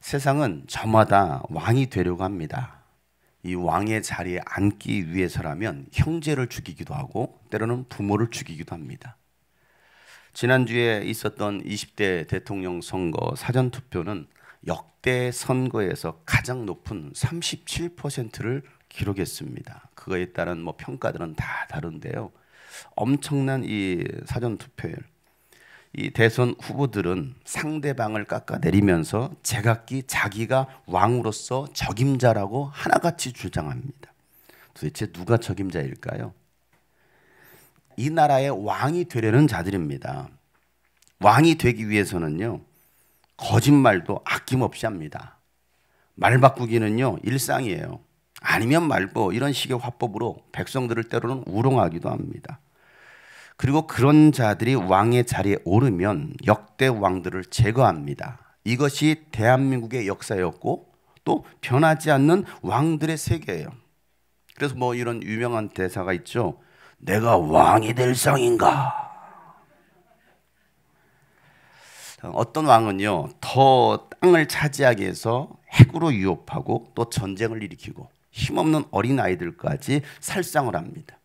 세상은 저마다 왕이 되려고 합니다. 이 왕의 자리에 앉기 위해서라면 형제를 죽이기도 하고 때로는 부모를 죽이기도 합니다. 지난주에 있었던 20대 대통령 선거 사전투표는 역대 선거에서 가장 높은 37%를 기록했습니다. 그거에 따른 평가들은 다 다른데요. 엄청난 이 사전투표율. 이 대선 후보들은 상대방을 깎아내리면서 제각기 자기가 왕으로서 적임자라고 하나같이 주장합니다. 도대체 누가 적임자일까요? 이 나라의 왕이 되려는 자들입니다. 왕이 되기 위해서는요, 거짓말도 아낌없이 합니다. 말 바꾸기는요, 일상이에요. 아니면 말고 이런 식의 화법으로 백성들을 때로는 우롱하기도 합니다. 그리고 그런 자들이 왕의 자리에 오르면 역대 왕들을 제거합니다. 이것이 대한민국의 역사였고 또 변하지 않는 왕들의 세계예요. 그래서 이런 유명한 대사가 있죠. 내가 왕이 될 상인가? 어떤 왕은요, 더 땅을 차지하기 위해서 핵으로 위협하고 또 전쟁을 일으키고 힘없는 어린아이들까지 살상을 합니다.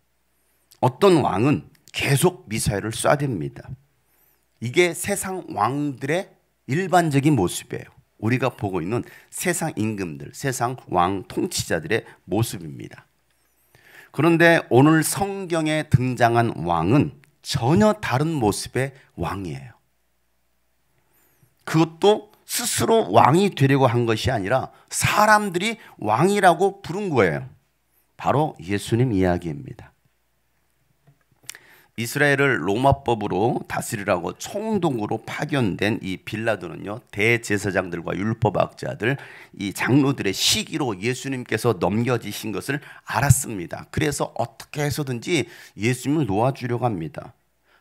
어떤 왕은 계속 미사일을 쏴댑니다. 이게 세상 왕들의 일반적인 모습이에요. 우리가 보고 있는 세상 임금들, 세상 왕 통치자들의 모습입니다. 그런데 오늘 성경에 등장한 왕은 전혀 다른 모습의 왕이에요. 그것도 스스로 왕이 되려고 한 것이 아니라 사람들이 왕이라고 부른 거예요. 바로 예수님 이야기입니다. 이스라엘을 로마법으로 다스리라고 총동으로 파견된 이 빌라도는요, 대제사장들과 율법학자들, 이 장로들의 시기로 예수님께서 넘겨지신 것을 알았습니다. 그래서 어떻게 해서든지 예수님을 놓아주려고 합니다.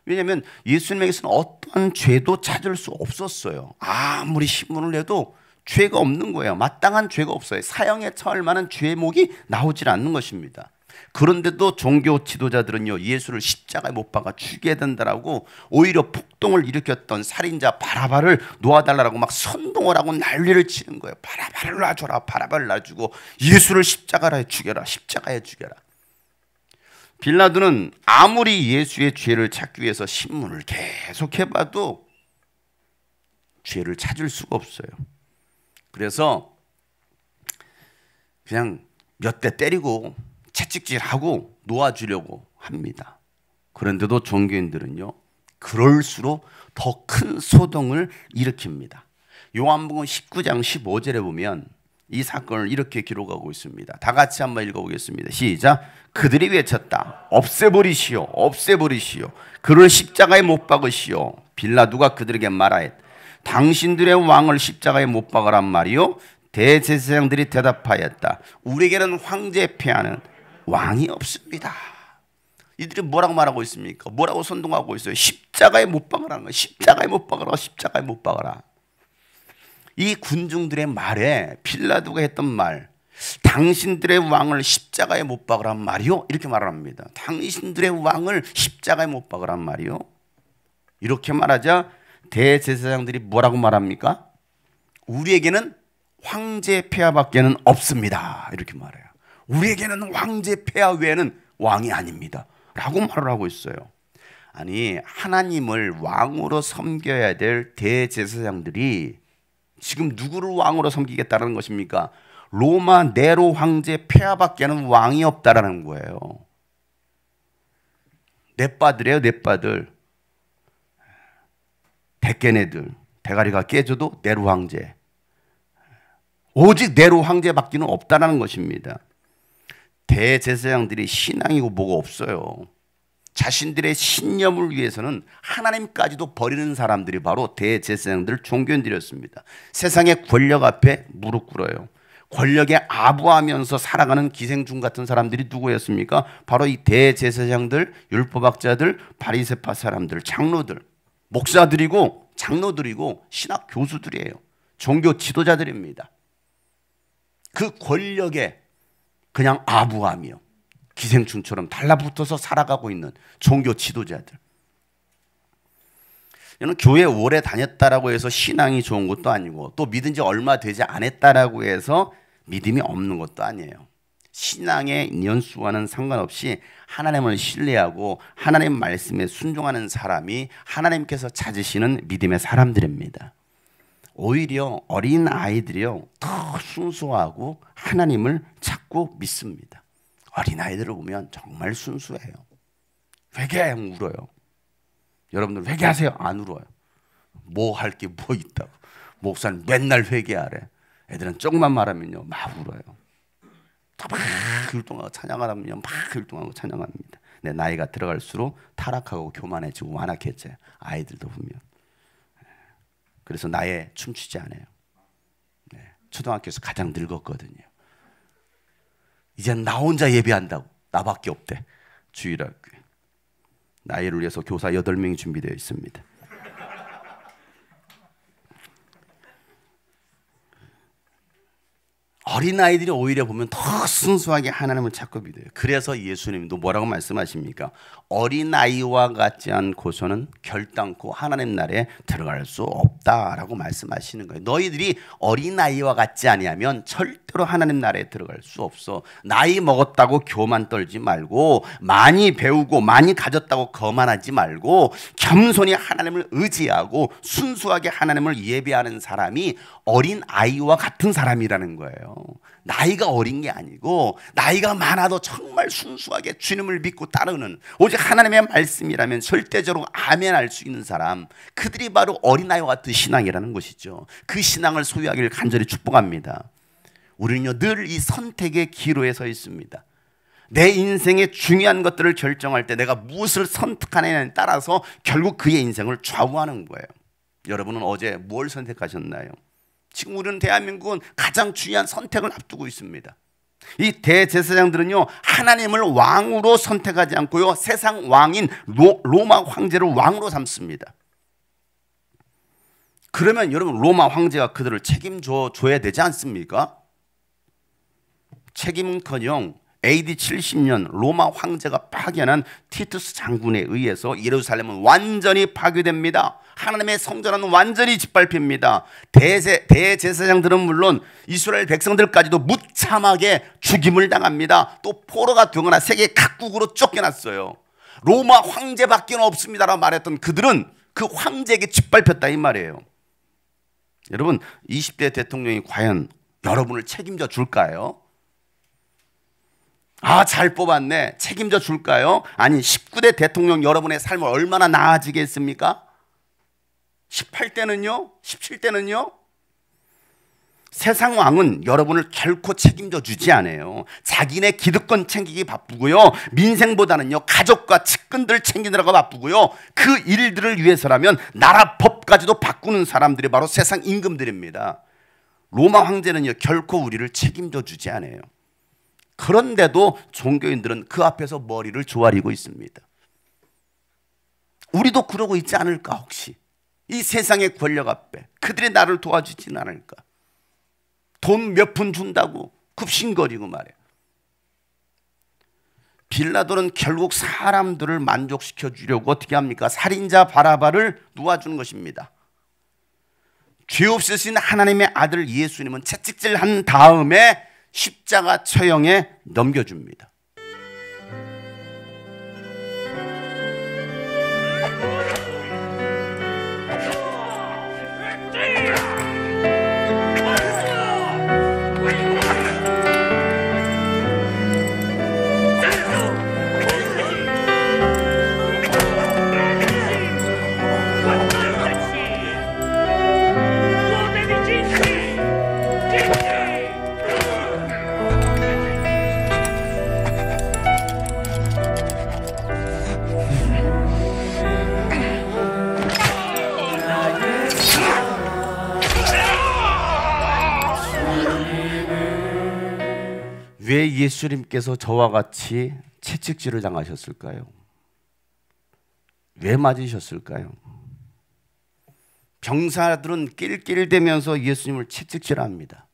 왜냐하면 예수님에게서는 어떠한 죄도 찾을 수 없었어요. 아무리 신문을 내도 죄가 없는 거예요. 마땅한 죄가 없어요. 사형에 처할 만한 죄목이 나오질 않는 것입니다. 그런데도 종교 지도자들은요, 예수를 십자가에 못 박아 죽여야 된다라고 오히려 폭동을 일으켰던 살인자 바라바를 놓아달라고 막 선동을 하고 난리를 치는 거예요. 바라바를 놔줘라, 바라바를 놔주고 예수를 십자가에 죽여라, 십자가에 죽여라. 빌라도는 아무리 예수의 죄를 찾기 위해서 신문을 계속 해봐도 죄를 찾을 수가 없어요. 그래서 그냥 몇 대 때리고 채찍질하고 놓아주려고 합니다. 그런데도 종교인들은요, 그럴수록 더 큰 소동을 일으킵니다. 요한복음 19장 15절에 보면 이 사건을 이렇게 기록하고 있습니다. 다 같이 한번 읽어보겠습니다. 시작. 그들이 외쳤다. 없애버리시오, 없애버리시오. 그를 십자가에 못 박으시오. 빌라도가 그들에게 말하였다. 당신들의 왕을 십자가에 못 박으란 말이요. 대제사장들이 대답하였다. 우리에게는 황제 폐하는 왕이 없습니다. 이들이 뭐라고 말하고 있습니까? 뭐라고 선동하고 있어요? 십자가에 못 박으라는 거예요. 십자가에 못 박으라, 십자가에 못 박으라. 이 군중들의 말에 빌라도가 했던 말, 당신들의 왕을 십자가에 못 박으란 말이요, 이렇게 말합니다. 당신들의 왕을 십자가에 못 박으란 말이요. 이렇게 말하자 대제사장들이 뭐라고 말합니까? 우리에게는 황제 폐하밖에는 없습니다, 이렇게 말해요. 우리에게는 황제 폐하 외에는 왕이 아닙니다 라고 말을 하고 있어요. 아니, 하나님을 왕으로 섬겨야 될 대제사장들이 지금 누구를 왕으로 섬기겠다는 것입니까? 로마 네로 황제 폐하밖에는 왕이 없다라는 거예요. 넷바들이에요, 넷바들. 대깨네들. 대가리가 깨져도 네로 황제. 오직 네로 황제밖에는 없다라는 것입니다. 대제사장들이 신앙이고 뭐가 없어요. 자신들의 신념을 위해서는 하나님까지도 버리는 사람들이 바로 대제사장들, 종교인들이었습니다. 세상의 권력 앞에 무릎 꿇어요. 권력에 아부하면서 살아가는 기생충 같은 사람들이 누구였습니까? 바로 이 대제사장들, 율법학자들, 바리새파 사람들, 장로들, 목사들이고 장로들이고 신학 교수들이에요. 종교 지도자들입니다. 그 권력에 그냥 아부하며 기생충처럼 달라붙어서 살아가고 있는 종교 지도자들. 저는 교회 오래 다녔다라고 해서 신앙이 좋은 것도 아니고 또 믿은 지 얼마 되지 않았다라고 해서 믿음이 없는 것도 아니에요. 신앙의 연수와는 상관없이 하나님을 신뢰하고 하나님 말씀에 순종하는 사람이 하나님께서 찾으시는 믿음의 사람들입니다. 오히려 어린 아이들이요 더 순수하고 하나님을 찾고 믿습니다. 어린 아이들을 보면 정말 순수해요. 회개 울어요. 여러분들 회개하세요? 안 울어요. 뭐 할 게 뭐 있다고. 목사님 맨날 회개하래. 애들은 조금만 말하면요 막 울어요. 막 율동하고 찬양하라면요 막 율동하고 찬양합니다. 내 나이가 들어갈수록 타락하고 교만해지고 완악해져요. 아이들도 보면. 그래서 나에 춤추지 않아요. 초등학교에서 가장 늙었거든요. 이젠 나 혼자 예배한다고. 나밖에 없대. 주일학교에. 나이를 위해서 교사 8명이 준비되어 있습니다. 어린아이들이 오히려 보면 더 순수하게 하나님을 찾고 믿어요. 그래서 예수님도 뭐라고 말씀하십니까? 어린아이와 같지 않고서는 결단코 하나님 나라에 들어갈 수 없다라고 말씀하시는 거예요. 너희들이 어린아이와 같지 아니하면 절대로 하나님 나라에 들어갈 수 없어. 나이 먹었다고 교만 떨지 말고 많이 배우고 많이 가졌다고 거만하지 말고 겸손히 하나님을 의지하고 순수하게 하나님을 예배하는 사람이 어린아이와 같은 사람이라는 거예요. 나이가 어린 게 아니고 나이가 많아도 정말 순수하게 주님을 믿고 따르는 오직 하나님의 말씀이라면 절대적으로 아멘할 수 있는 사람, 그들이 바로 어린아이와 같은 신앙이라는 것이죠. 그 신앙을 소유하기를 간절히 축복합니다. 우리는요 늘 이 선택의 기로에 서 있습니다. 내 인생의 중요한 것들을 결정할 때 내가 무엇을 선택하느냐에 따라서 결국 그의 인생을 좌우하는 거예요. 여러분은 어제 뭘 선택하셨나요? 지금 우리는 대한민국은 가장 중요한 선택을 앞두고 있습니다. 이 대제사장들은요 하나님을 왕으로 선택하지 않고요 세상 왕인 로마 황제를 왕으로 삼습니다. 그러면 여러분 로마 황제가 그들을 책임져 줘야 되지 않습니까? 책임은커녕 AD 70년 로마 황제가 파견한 티투스 장군에 의해서 예루살렘은 완전히 파괴됩니다. 하나님의 성전은 완전히 짓밟힙니다. 대제사장들은 물론 이스라엘 백성들까지도 무참하게 죽임을 당합니다. 또 포로가 되거나 세계 각국으로 쫓겨났어요. 로마 황제밖에 없습니다라고 말했던 그들은 그 황제에게 짓밟혔다 이 말이에요. 여러분 20대 대통령이 과연 여러분을 책임져 줄까요? 아, 잘 뽑았네. 책임져 줄까요? 아니 19대 대통령 여러분의 삶을 얼마나 나아지겠습니까? 18대는요? 17대는요? 세상 왕은 여러분을 결코 책임져 주지 않아요. 자기네 기득권 챙기기 바쁘고요. 민생보다는요 가족과 측근들 챙기느라고 바쁘고요. 그 일들을 위해서라면 나라 법까지도 바꾸는 사람들이 바로 세상 임금들입니다. 로마 황제는요 결코 우리를 책임져 주지 않아요. 그런데도 종교인들은 그 앞에서 머리를 조아리고 있습니다. 우리도 그러고 있지 않을까 혹시? 이 세상의 권력 앞에 그들이 나를 도와주지는 않을까? 돈 몇 푼 준다고 급신거리고 말이에요. 빌라도는 결국 사람들을 만족시켜 주려고 어떻게 합니까? 살인자 바라바를 놓아주는 것입니다. 죄 없으신 하나님의 아들 예수님은 채찍질한 다음에 십자가 처형에 넘겨줍니다. 왜 예수님께서 저와 같이 채찍질을 당하셨을까요? 왜 맞으셨을까요? 병사들은 낄낄대면서 예수님을 채찍질합니다.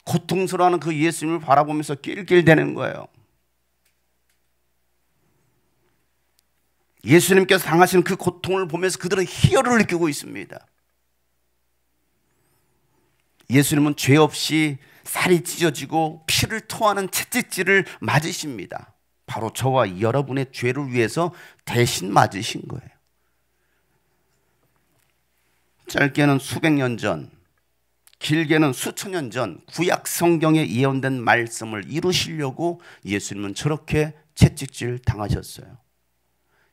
고통스러워하는 그 예수님을 바라보면서 낄낄대는 거예요. 예수님께서 당하시는 그 고통을 보면서 그들은 희열을 느끼고 있습니다. 예수님은 죄 없이 살이 찢어지고 피를 토하는 채찍질을 맞으십니다. 바로 저와 여러분의 죄를 위해서 대신 맞으신 거예요. 짧게는 수백 년 전, 길게는 수천 년 전 구약 성경에 예언된 말씀을 이루시려고 예수님은 저렇게 채찍질 당하셨어요.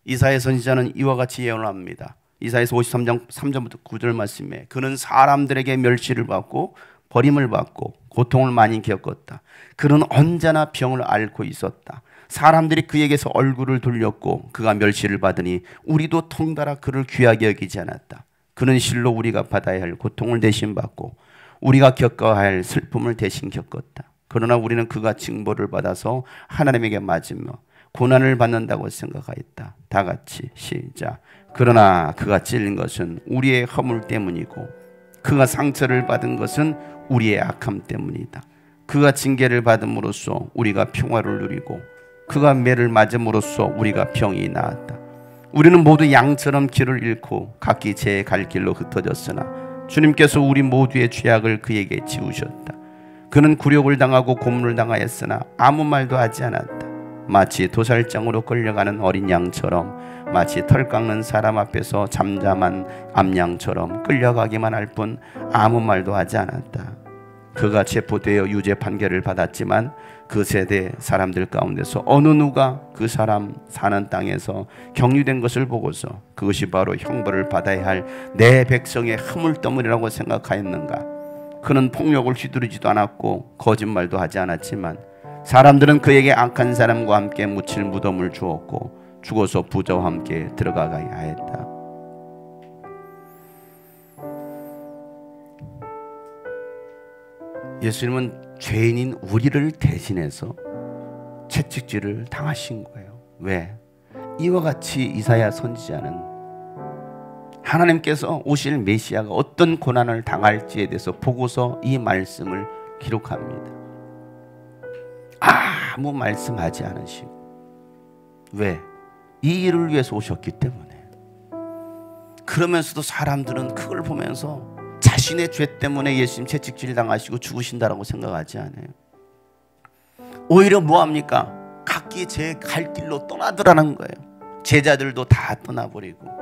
이사야 선지자는 이와 같이 예언을 합니다. 이사야서 53장 3절부터 9절 말씀에 그는 사람들에게 멸시를 받고 버림을 받고 고통을 많이 겪었다. 그는 언제나 병을 앓고 있었다. 사람들이 그에게서 얼굴을 돌렸고 그가 멸시를 받으니 우리도 통달아 그를 귀하게 여기지 않았다. 그는 실로 우리가 받아야 할 고통을 대신 받고 우리가 겪어야 할 슬픔을 대신 겪었다. 그러나 우리는 그가 징벌을 받아서 하나님에게 맞으며 고난을 받는다고 생각하였다. 다 같이 시작. 그러나 그가 찔린 것은 우리의 허물 때문이고 그가 상처를 받은 것은 우리의 악함 때문이다. 그가 징계를 받음으로써 우리가 평화를 누리고 그가 매를 맞음으로써 우리가 병이 나았다. 우리는 모두 양처럼 길을 잃고 각기 제 갈 길로 흩어졌으나 주님께서 우리 모두의 죄악을 그에게 지우셨다. 그는 굴욕을 당하고 고문을 당하였으나 아무 말도 하지 않았다. 마치 도살장으로 끌려가는 어린 양처럼, 마치 털 깎는 사람 앞에서 잠잠한 암양처럼 끌려가기만 할 뿐 아무 말도 하지 않았다. 그가 체포되어 유죄 판결을 받았지만 그 세대 사람들 가운데서 어느 누가 그 사람 사는 땅에서 격리된 것을 보고서 그것이 바로 형벌을 받아야 할 내 백성의 허물덩어리라고 생각하였는가? 그는 폭력을 휘두르지도 않았고 거짓말도 하지 않았지만 사람들은 그에게 악한 사람과 함께 묻힐 무덤을 주었고 죽어서 부자와 함께 들어가야 했다. 예수님은 죄인인 우리를 대신해서 채찍질을 당하신 거예요. 왜? 이와 같이 이사야 선지자는 하나님께서 오실 메시아가 어떤 고난을 당할지에 대해서 보고서 이 말씀을 기록합니다. 아무 말씀하지 않으시고. 왜? 이 일을 위해서 오셨기 때문에. 그러면서도 사람들은 그걸 보면서 자신의 죄 때문에 예수님 채찍질 당하시고 죽으신다라고 생각하지 않아요. 오히려 뭐합니까? 각기 제 갈 길로 떠나더라는 거예요. 제자들도 다 떠나버리고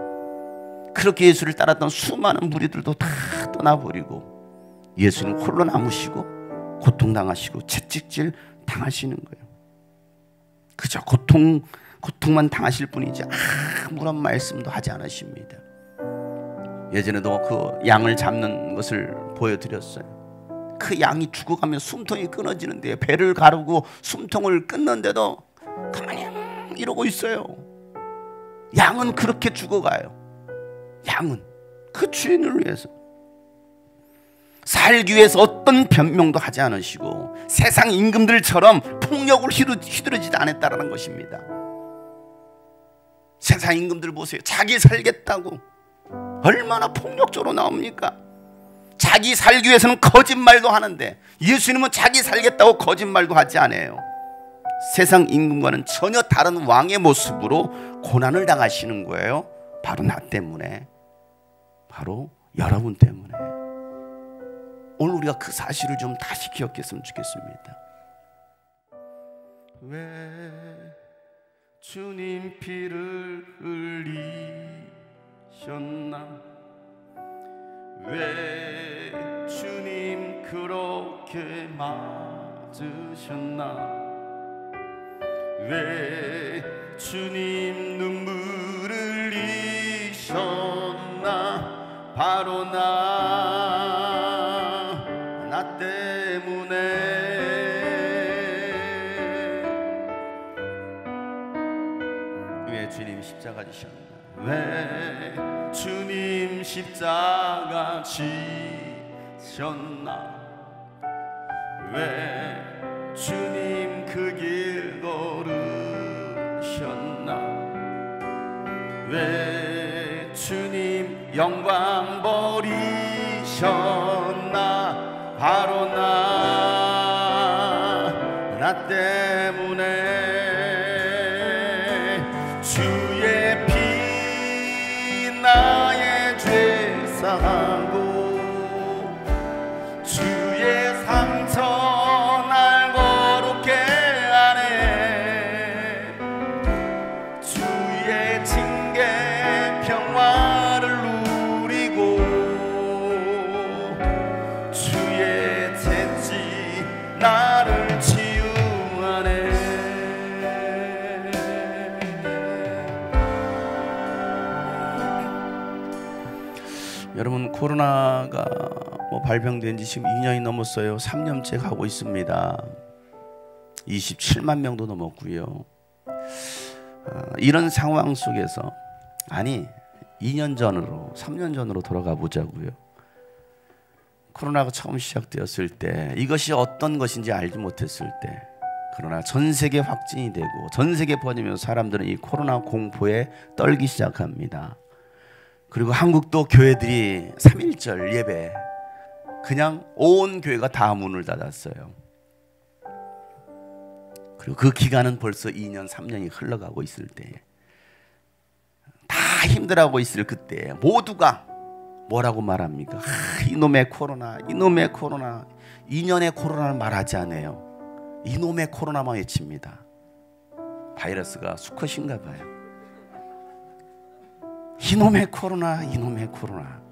그렇게 예수를 따랐던 수많은 무리들도 다 떠나버리고 예수님 홀로 남으시고 고통당하시고 채찍질 당하시는 거예요. 그저 고통만 당하실 뿐이지 아무런 말씀도 하지 않으십니다. 예전에도 그 양을 잡는 것을 보여드렸어요. 그 양이 죽어가면 숨통이 끊어지는데 배를 가르고 숨통을 끊는데도 가만히 이러고 있어요. 양은 그렇게 죽어가요. 양은 그 주인을 위해서 살기 위해서 어떤 변명도 하지 않으시고 세상 임금들처럼 폭력을 휘두르지도 않았다는 것입니다. 세상 임금들 보세요. 자기 살겠다고 얼마나 폭력적으로 나옵니까? 자기 살기 위해서는 거짓말도 하는데 예수님은 자기 살겠다고 거짓말도 하지 않아요. 세상 임금과는 전혀 다른 왕의 모습으로 고난을 당하시는 거예요. 바로 나 때문에, 바로 여러분 때문에. 오늘 우리가 그 사실을 좀 다시 기억했으면 좋겠습니다. 왜 주님 피를 흘리셨나? 왜 주님 그렇게 맞으셨나? 왜 주님 눈물을 흘리셨나? 바로 나 때문에. 왜 주님 십자가 지셨나? 왜 주님 십자가 지셨나? 왜 주님 그 길 걸으셨나? 왜 주님 영광 버리셨나? 바로 나 때문에. 주의 피 묵상하고 주의 상처 날 거룩게 하네. 주의 징계 평화를 누리고 주의 채찍 나를 치유하네. 여러분, 코로나가 발병된 지 지금 2년이 넘었어요. 3년째 가고 있습니다. 27만 명도 넘었고요. 이런 상황 속에서 2년 전으로 3년 전으로 돌아가 보자고요. 코로나가 처음 시작되었을 때 이것이 어떤 것인지 알지 못했을 때, 그러나 전 세계 확진이 되고 전 세계 퍼지면서 사람들은 이 코로나 공포에 떨기 시작합니다. 그리고 한국도 교회들이 3.1절 예배 그냥 온 교회가 다 문을 닫았어요. 그리고 그 기간은 벌써 2년 3년이 흘러가고 있을 때, 다 힘들어하고 있을 그때 모두가 뭐라고 말합니까? 이놈의 코로나, 이놈의 코로나. 2년의 코로나를 말하지 않아요. 이놈의 코로나만 외칩니다. 바이러스가 수컷인가 봐요. 이놈의 코로나, 이놈의 코로나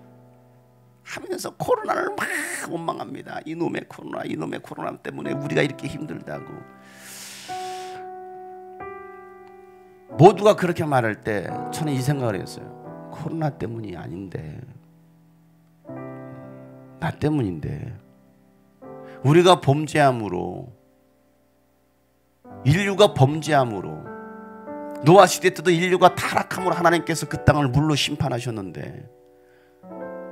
하면서 코로나를 막 원망합니다. 이놈의 코로나, 이놈의 코로나 때문에 우리가 이렇게 힘들다고. 모두가 그렇게 말할 때 저는 이 생각을 했어요. 코로나 때문이 아닌데, 나 때문인데. 우리가 범죄함으로, 인류가 범죄함으로, 노아 시대 때도 인류가 타락함으로 하나님께서 그 땅을 물로 심판하셨는데,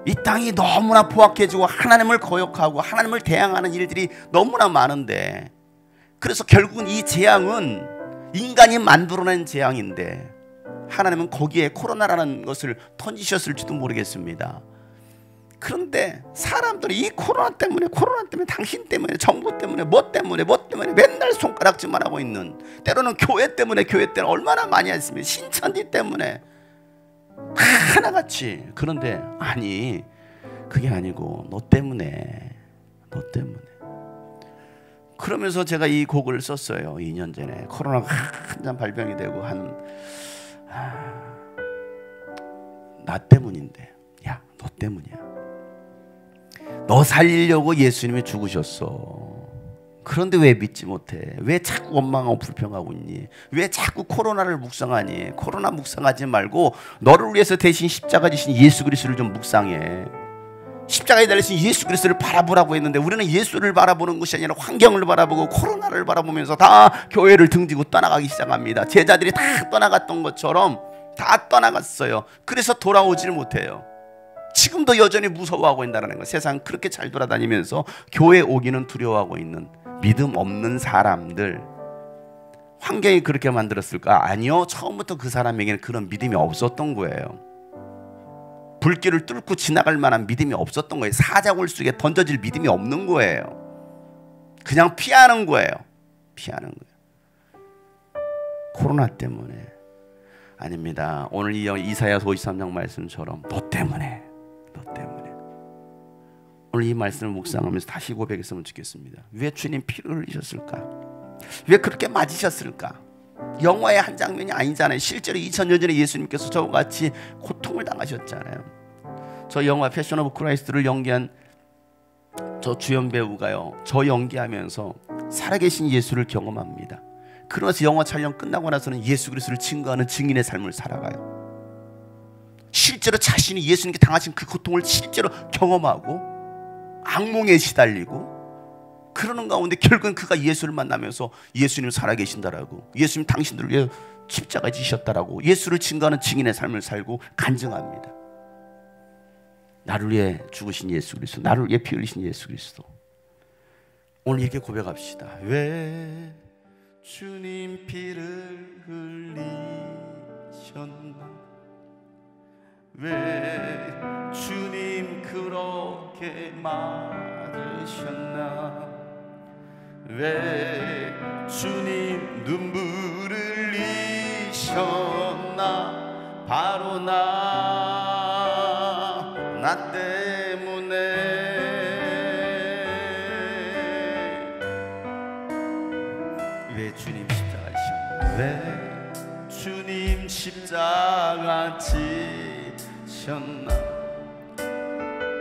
이 땅이 너무나 포악해지고 하나님을 거역하고 하나님을 대항하는 일들이 너무나 많은데, 그래서 결국은 이 재앙은 인간이 만들어낸 재앙인데 하나님은 거기에 코로나라는 것을 던지셨을지도 모르겠습니다. 그런데 사람들이 이 코로나 때문에 당신 때문에 정부 때문에 뭐 때문에 맨날 손가락질만 하고 있는, 때로는 교회 때문에 얼마나 많이 했습니다. 신천지 때문에 다 하나같이. 그런데 그게 아니고 너 때문에. 그러면서 제가 이 곡을 썼어요. 2년 전에 코로나가 한참 발병이 되고 나 때문인데, 야, 너 때문이야. 너 살리려고 예수님이 죽으셨어. 그런데 왜 믿지 못해? 왜 자꾸 원망하고 불평하고 있니? 왜 자꾸 코로나를 묵상하니? 코로나 묵상하지 말고 너를 위해서 대신 십자가 지신 예수 그리스도를 좀 묵상해. 십자가에 달리신 예수 그리스도를 바라보라고 했는데 우리는 예수를 바라보는 것이 아니라 환경을 바라보고 코로나를 바라보면서 다 교회를 등지고 떠나가기 시작합니다. 제자들이 다 떠나갔던 것처럼 다 떠나갔어요. 그래서 돌아오지를 못해요. 지금도 여전히 무서워하고 있다는 거. 세상 그렇게 잘 돌아다니면서 교회 오기는 두려워하고 있는 믿음 없는 사람들. 환경이 그렇게 만들었을까? 아니요. 처음부터 그 사람에게는 그런 믿음이 없었던 거예요. 불길을 뚫고 지나갈 만한 믿음이 없었던 거예요. 사자굴 속에 던져질 믿음이 없는 거예요. 그냥 피하는 거예요. 코로나 때문에. 아닙니다. 오늘 이 이사야서 53장 말씀처럼 너 때문에. 오늘 이 말씀을 묵상하면서 다시 고백했으면 좋겠습니다. 왜 주님 피를 흘리셨을까? 왜 그렇게 맞으셨을까? 영화의 한 장면이 아니잖아요. 실제로 2000년 전에 예수님께서 저와 같이 고통을 당하셨잖아요. 저 영화 패션 오브 크라이스트를 연기한 저 주연 배우가요, 저 연기하면서 살아계신 예수를 경험합니다. 그러면서 영화 촬영 끝나고 나서는 예수 그리스도를 증거하는 증인의 삶을 살아가요. 실제로 자신이 예수님께 당하신 그 고통을 실제로 경험하고 악몽에 시달리고 그러는 가운데 결국은 그가 예수를 만나면서 예수님 살아계신다라고, 예수님 당신들을 위해 십자가 지셨다라고 예수를 증거하는 증인의 삶을 살고 간증합니다. 나를 위해 죽으신 예수 그리스도, 나를 위해 피 흘리신 예수 그리스도. 오늘 이렇게 고백합시다. 왜 주님 피를 흘리셨나? 왜 주님 그렇게 맞으셨나? 왜 주님 눈물을 흘리셨나? 바로 나 나 때문에 왜 주님 십자가 지셨나? 왜 주님 십자가 지셨나?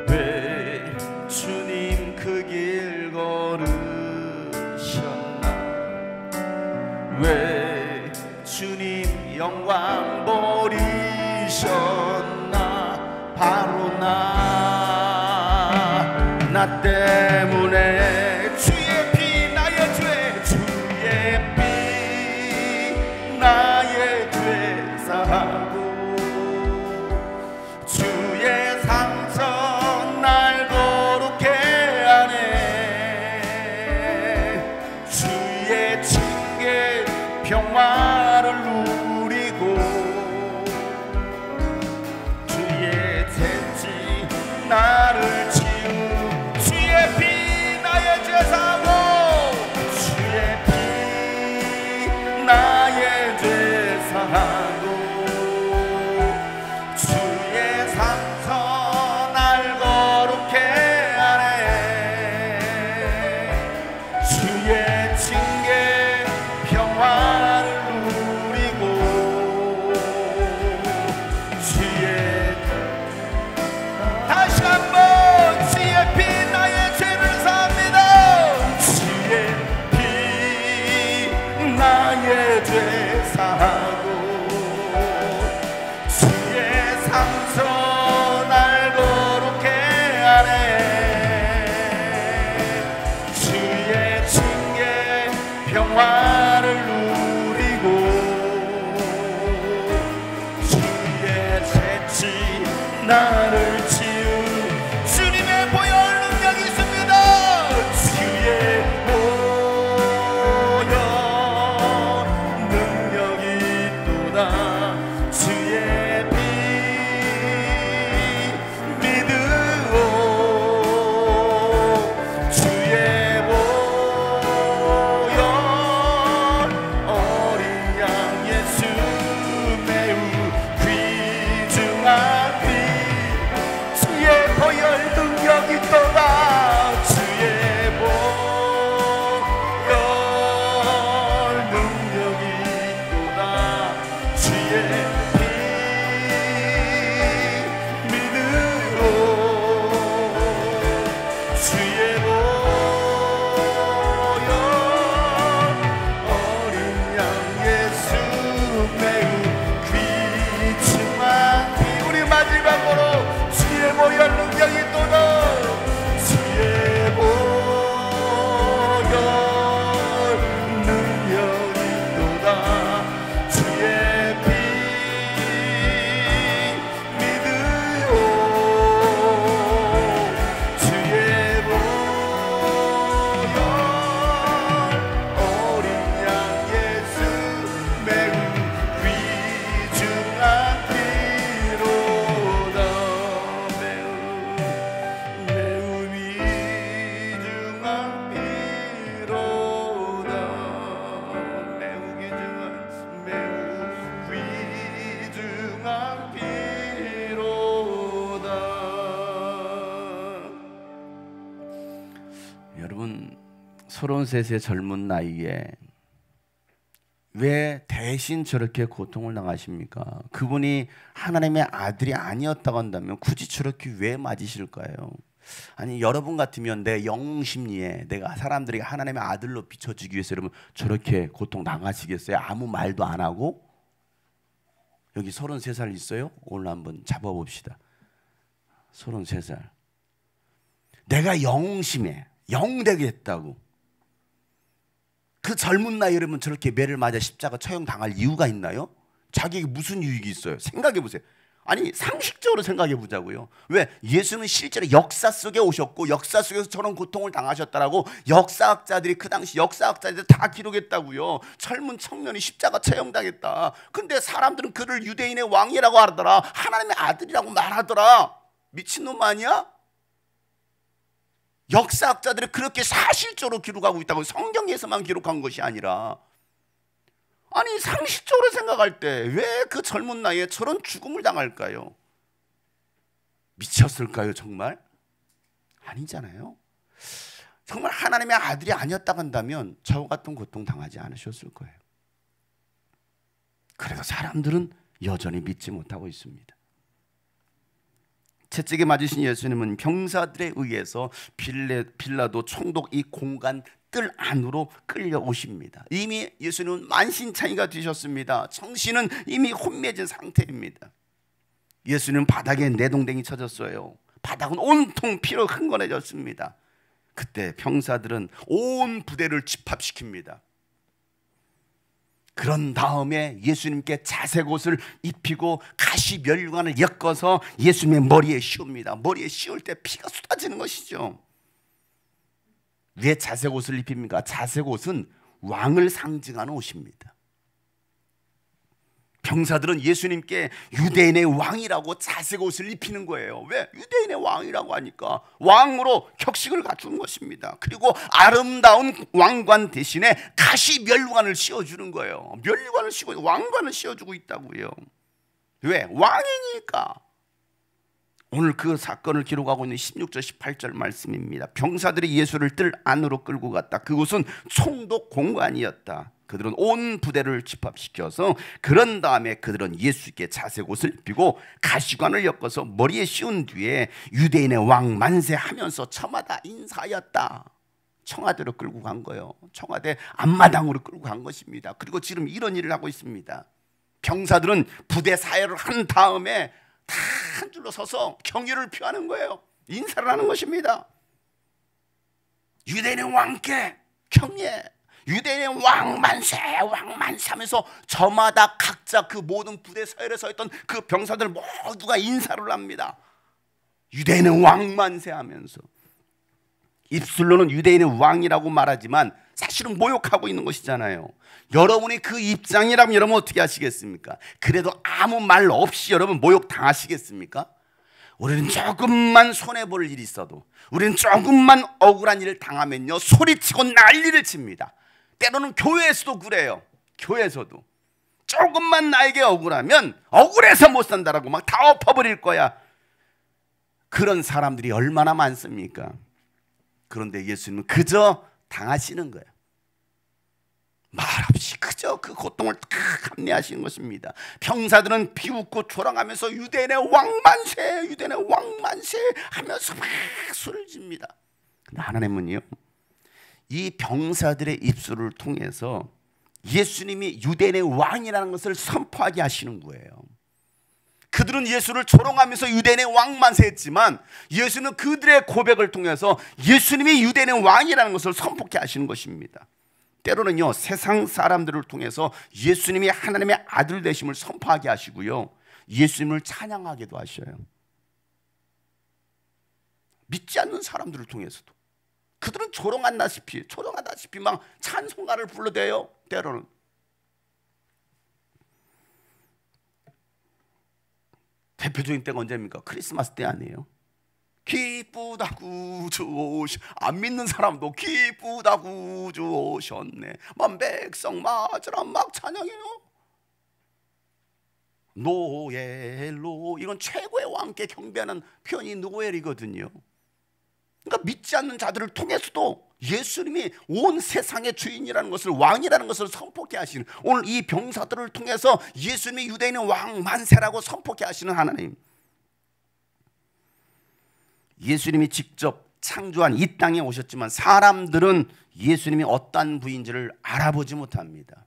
왜 주님 그 길 걸으셨나? 왜 주님 영광 버리셨나? 바로 나 때문에 주의 피 나의 죄, 주의 피 나의 죄 사하고 주의 상처 날 거룩해 하네. 주의 징계 평화를 누리고 주의 재치 나를 치우 주의 피 나의 죄 사하고 주의 피 나의 죄 사하고 주의 상처 날 거룩해 하네. 주의 징계 평화를 누리고 주의 다시 한번 주의 피 나의 죄를 사합니다. 주의 피 나의 죄 사하고 주의 상처 날 거룩해 하네. 주의 징계 평화를 누리고 주의 재치 나를 치유 주님의 보혈 능력이 있습니다. 주의 보혈 능력이 있도다. 주의 피 믿으오 주의 보혈 어린 양 예수 매우 귀중한 피 주의 보혈 능력이 있도다. 주의 보혈 능력이 있도다. 주의 피 믿으오 주의 보혈 어린 양 예수 매우 귀중한 피 우리 마지막으로 주의 보혈 능력이 있도다. 주의 보혈 능력이 있도다. 주의 피 믿으오 주의 보혈 어린 양 예수 매우 귀중한 피로다. 매우 귀중한 피로다. 매우 귀중한 피로다. 여러분 33세 젊은 나이에 왜 대신 저렇게 고통을 당하십니까? 그분이 하나님의 아들이 아니었다고 한다면 굳이 저렇게 왜 맞으실까요? 아니 여러분 같으면 내 영웅 심리에 내가 사람들에게 하나님의 아들로 비춰주기 위해서 여러분 저렇게 고통 당하시겠어요? 아무 말도 안 하고? 여기 33살 있어요? 오늘 한번 잡아봅시다. 33살 내가 영웅심에 영 되겠다고 그 젊은 나이에 여러분 저렇게 매를 맞아 십자가 처형 당할 이유가 있나요? 자기에게 무슨 유익이 있어요? 생각해 보세요. 아니 상식적으로 생각해 보자고요. 왜? 예수는 실제로 역사 속에 오셨고 역사 속에서 저런 고통을 당하셨다라고 역사학자들이 그 당시 역사학자들이 다 기록했다고요. 젊은 청년이 십자가 처형당했다. 근데 사람들은 그를 유대인의 왕이라고 하더라. 하나님의 아들이라고 말하더라. 미친놈 아니야? 역사학자들이 그렇게 사실적으로 기록하고 있다고. 성경에서만 기록한 것이 아니라. 아니 상식적으로 생각할 때 왜 그 젊은 나이에 저런 죽음을 당할까요? 미쳤을까요 정말? 아니잖아요. 정말 하나님의 아들이 아니었다고 한다면 저와 같은 고통 당하지 않으셨을 거예요. 그래서 사람들은 여전히 믿지 못하고 있습니다. 채찍에 맞으신 예수님은 병사들에 의해서 빌라도 총독 이 공간 뜰 안으로 끌려오십니다. 이미 예수님은 만신창이가 되셨습니다. 정신은 이미 혼미해진 상태입니다. 예수님은 바닥에 내동댕이 쳐졌어요. 바닥은 온통 피로 흥건해졌습니다. 그때 병사들은 온 부대를 집합시킵니다. 그런 다음에 예수님께 자색 옷을 입히고 가시 멸관을 엮어서 예수님의 머리에 씌웁니다. 머리에 씌울 때 피가 쏟아지는 것이죠. 왜 자색 옷을 입힙니까? 자색 옷은 왕을 상징하는 옷입니다. 병사들은 예수님께 유대인의 왕이라고 자색 옷을 입히는 거예요. 왜? 유대인의 왕이라고 하니까 왕으로 격식을 갖춘 것입니다. 그리고 아름다운 왕관 대신에 가시 멸관을 씌워주는 거예요. 멸관을 씌워, 왕관을 씌워주고 있다고요. 왜? 왕이니까. 오늘 그 사건을 기록하고 있는 16절 18절 말씀입니다. 병사들이 예수를 뜰 안으로 끌고 갔다. 그곳은 총독 공간이었다. 그들은 온 부대를 집합시켜서 그런 다음에 그들은 예수께 자색 옷을 입히고 가시관을 엮어서 머리에 씌운 뒤에 유대인의 왕 만세하면서 청하다 인사하였다. 청와대로 끌고 간 거예요. 청와대 앞마당으로 끌고 간 것입니다. 그리고 지금 이런 일을 하고 있습니다. 병사들은 부대 사열을 한 다음에 다 한 줄로 서서 경의를 표하는 거예요. 인사를 하는 것입니다. 유대인의 왕께 경례, 유대인의 왕 만세 하면서 저마다 각자 그 모든 부대 서열에 서 있던 그 병사들 모두가 인사를 합니다. 유대인의 왕 만세 하면서. 입술로는 유대인의 왕이라고 말하지만 사실은 모욕하고 있는 것이잖아요. 여러분이 그 입장이라면 여러분 어떻게 하시겠습니까? 그래도 아무 말 없이 여러분 모욕 당하시겠습니까? 우리는 조금만 손해볼 일이 있어도, 우리는 조금만 억울한 일을 당하면요 소리치고 난리를 칩니다. 때로는 교회에서도 그래요. 교회에서도 조금만 나에게 억울하면 억울해서 못 산다라고 막 다 엎어버릴 거야. 그런 사람들이 얼마나 많습니까? 그런데 예수님은 그저 당하시는 거예요. 말없이 그저 그 고통을 다 감내하시는 것입니다. 병사들은 비웃고 조랑하면서 유대인의 왕만세, 유대인의 왕만세 하면서 막 소리를 집니다. 근데 하나님은요, 이 병사들의 입술을 통해서 예수님이 유대인의 왕이라는 것을 선포하게 하시는 거예요. 그들은 예수를 조롱하면서 유대인의 왕만세 했지만 예수는 그들의 고백을 통해서 예수님이 유대인의 왕이라는 것을 선포케 하시는 것입니다. 때로는요 세상 사람들을 통해서 예수님이 하나님의 아들 되심을 선포하게 하시고요, 예수님을 찬양하게도 하셔요. 믿지 않는 사람들을 통해서도 그들은 조롱하다시피 막 찬송가를 불러대요. 때로는 대표적인 때가 언제입니까? 크리스마스 때 아니에요? 기쁘다 구주 오시, 안 믿는 사람도 기쁘다 구주 오셨네, 막 백성 맞으라 막 찬양해요. 노엘로, 이건 최고의 왕께 경배하는 표현이 노엘이거든요. 그러니까 믿지 않는 자들을 통해서도 예수님이 온 세상의 주인이라는 것을, 왕이라는 것을 선포케 하시는, 오늘 이 병사들을 통해서 예수님이 유대인의 왕 만세라고 선포케 하시는 하나님. 예수님이 직접 창조한 이 땅에 오셨지만 사람들은 예수님이 어떠한 부인지를 알아보지 못합니다.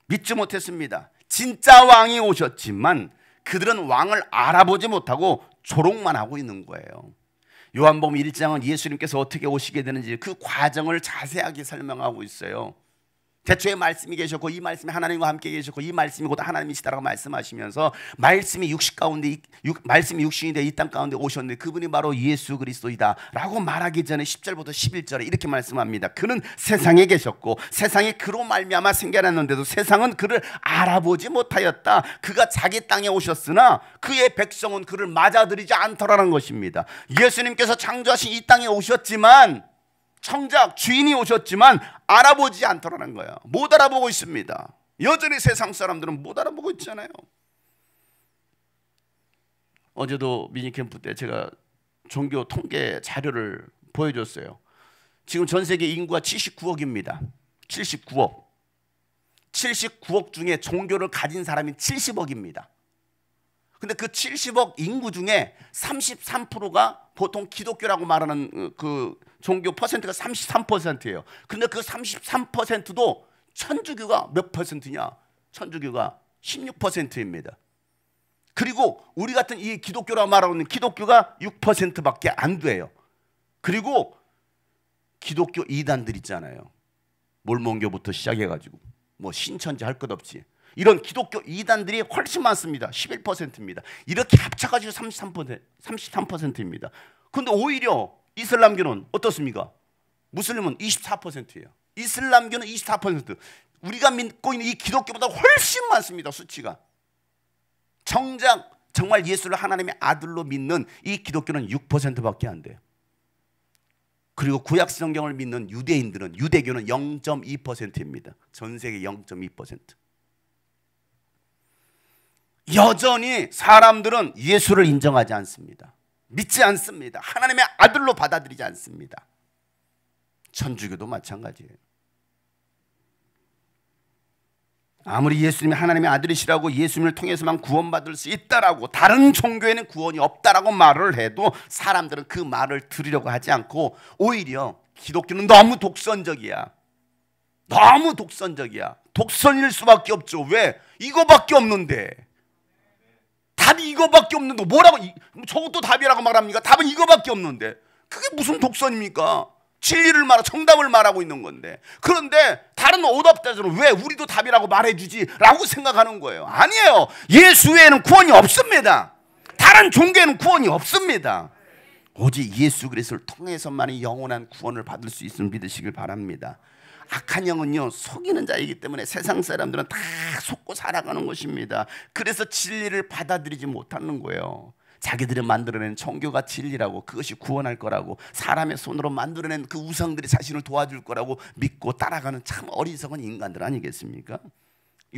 믿지 못했습니다. 진짜 왕이 오셨지만 그들은 왕을 알아보지 못하고 조롱만 하고 있는 거예요. 요한복음 1장은 예수님께서 어떻게 오시게 되는지 그 과정을 자세하게 설명하고 있어요. 태초에 말씀이 계셨고 이 말씀이 하나님과 함께 계셨고 이 말씀이 곧 하나님이시다라고 말씀하시면서 말씀이 말씀이 육신이 되어 이 땅 가운데 오셨는데 그분이 바로 예수 그리스도이다 라고 말하기 전에 10절부터 11절에 이렇게 말씀합니다. 그는 세상에 계셨고 세상이 그로 말미암아 생겨났는데도 세상은 그를 알아보지 못하였다. 그가 자기 땅에 오셨으나 그의 백성은 그를 맞아들이지 않더라는 것입니다. 예수님께서 창조하신 이 땅에 오셨지만, 청작 주인이 오셨지만 알아보지 않더라는 거야. 못 알아보고 있습니다. 여전히 세상 사람들은 못 알아보고 있잖아요. 어제도 미니캠프 때 제가 종교 통계 자료를 보여줬어요. 지금 전 세계 인구가 79억입니다. 79억. 79억 중에 종교를 가진 사람이 70억입니다. 근데 그 70억 인구 중에 33%가 보통 기독교라고 말하는 그 종교 퍼센트가 33%예요. 근데 그 33%도 천주교가 몇 퍼센트냐? 천주교가 16%입니다. 그리고 우리 같은 이 기독교라고 말하고 있는 기독교가 6%밖에 안 돼요. 그리고 기독교 이단들 있잖아요. 몰몬교부터 시작해가지고 뭐 신천지 할 것 없지. 이런 기독교 이단들이 훨씬 많습니다. 11%입니다. 이렇게 합쳐가지고 33%입니다. 그런데 오히려 이슬람교는 어떻습니까? 무슬림은 24%예요. 이슬람교는 24%. 우리가 믿고 있는 이 기독교보다 훨씬 많습니다. 수치가. 정작 정말 예수를 하나님의 아들로 믿는 이 기독교는 6%밖에 안 돼요. 그리고 구약 성경을 믿는 유대인들은 유대교는 0.2%입니다. 전 세계 0.2%. 여전히 사람들은 예수를 인정하지 않습니다. 믿지 않습니다. 하나님의 아들로 받아들이지 않습니다. 천주교도 마찬가지예요. 아무리 예수님이 하나님의 아들이시라고 예수님을 통해서만 구원받을 수 있다라고 다른 종교에는 구원이 없다라고 말을 해도 사람들은 그 말을 들으려고 하지 않고 오히려 기독교는 너무 독선적이야. 너무 독선적이야. 독선일 수밖에 없죠. 왜? 이거밖에 없는데. 답이 이거밖에 없는데 뭐라고 저것도 답이라고 말합니까? 답은 이거밖에 없는데 그게 무슨 독선입니까? 진리를 말하고 정답을 말하고 있는 건데. 그런데 다른 오답자들은 왜 우리도 답이라고 말해주지? 라고 생각하는 거예요. 아니에요. 예수 외에는 구원이 없습니다. 다른 종교에는 구원이 없습니다. 오직 예수 그리스도를 통해서만이 영원한 구원을 받을 수 있음을 믿으시길 바랍니다. 악한 영은요 속이는 자이기 때문에 세상 사람들은 다 속고 살아가는 것입니다. 그래서 진리를 받아들이지 못하는 거예요. 자기들이 만들어낸 종교가 진리라고, 그것이 구원할 거라고, 사람의 손으로 만들어낸 그 우상들이 자신을 도와줄 거라고 믿고 따라가는 참 어리석은 인간들 아니겠습니까?